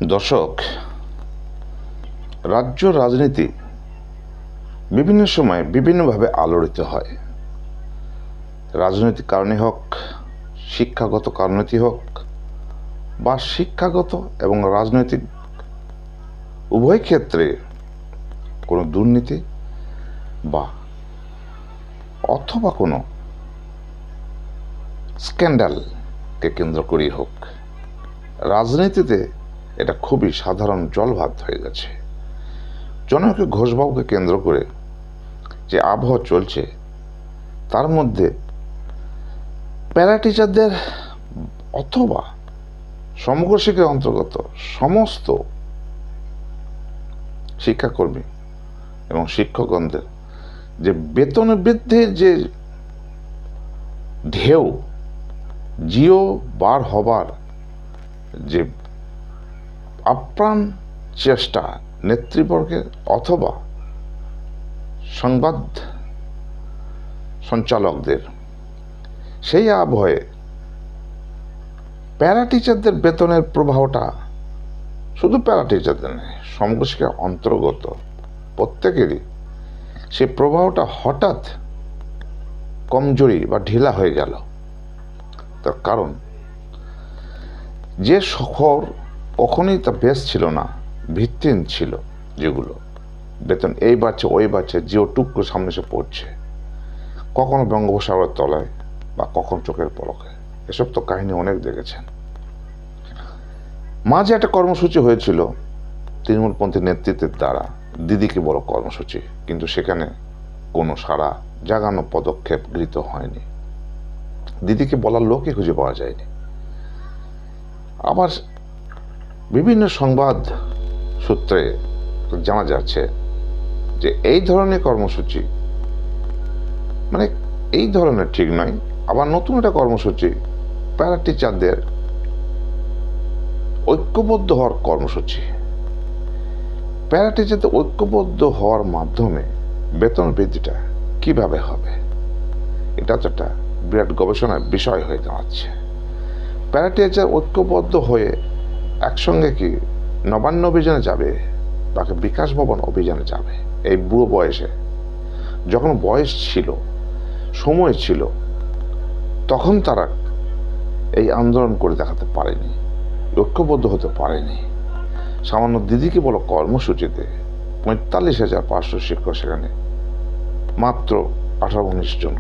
দর্শক, রাজ্য রাজনীতি বিভিন্ন সময় বিভিন্নভাবে আলোড়িত হয়। রাজনৈতিক কারণে হোক, শিক্ষাগত কারণেই হোক, বা শিক্ষাগত এবং রাজনৈতিক উভয় ক্ষেত্রে কোনো দুর্নীতি বা অথবা কোনো স্ক্যান্ডালকে কেন্দ্র করেই হোক, রাজনীতিতে এটা খুবই সাধারণ জলভাত হয়ে গেছে। জনকে ঘোষবাবুকে কেন্দ্র করে যে আবহাওয়া চলছে, তার মধ্যে প্যারা টিচারদের অথবা সমগ্র শিক্ষার অন্তর্গত সমস্ত শিক্ষাকর্মী এবং শিক্ষকগণদের যে বেতন বৃদ্ধির যে ঢেউ, জিও বার হবার যে আপ্রাণ চেষ্টা নেতৃবর্গের অথবা সংবাদ সঞ্চালকদের, সেই আবহে প্যারা টিচারদের বেতনের প্রবাহটা শুধু প্যারা টিচারদের নয়, সমগ্র শিক্ষার অন্তর্গত প্রত্যেকেরই সেই প্রবাহটা হঠাৎ কমজোরি বা ঢিলা হয়ে গেল। তার কারণ, যে শহর কখনোই তা বেশ ছিল না, ভিত্তিহীন ছিল, যেগুলো বেতন এই বাড়ছে ওই বাড়ছে, জিও টুক করে সামনে এসে পড়ছে, কখনো বঙ্গোপসাগরের তলায় বা কখনো চোখের পলকে, এসব তো কাহিনী অনেক দেখেছেন। মাঝে একটা কর্মসূচি হয়েছিল তৃণমূলপন্থী নেতৃত্বের দ্বারা, দিদিকে বড় কর্মসূচি, কিন্তু সেখানে কোনো সারা জাগানো পদক্ষেপ গৃহীত হয়নি। দিদিকে বলার লোকই খুঁজে পাওয়া যায়নি। আবার বিভিন্ন সংবাদ সূত্রে জানা যাচ্ছে যে এই ধরনের কর্মসূচি, মানে এই ধরনের ঠিক নয়, আবার নতুন একটা কর্মসূচি, প্যারা টিচারদের ঐক্যবদ্ধ হওয়ার কর্মসূচি। প্যারা টিচারদের ঐক্যবদ্ধ হওয়ার মাধ্যমে বেতন বৃদ্ধিটা কিভাবে হবে, এটা তো একটা বিরাট গবেষণার বিষয় হয়ে দাঁড়াচ্ছে। প্যারা টিচার ঐক্যবদ্ধ হয়ে একসঙ্গে কি নবান্ন অভিযানে যাবে, বাকি বিকাশ ভবন অভিযানে যাবে? এই বুড়ো বয়সে, যখন বয়স ছিল, সময় ছিল, তখন তারা এই আন্দোলন করে দেখাতে পারেনি, ঐক্যবদ্ধ হতে পারেনি। সামান্য দিদিকে বলো কর্মসূচিতে ৪৫,৫০০ শিক্ষক, সেখানে মাত্র ১৮-১৯ জন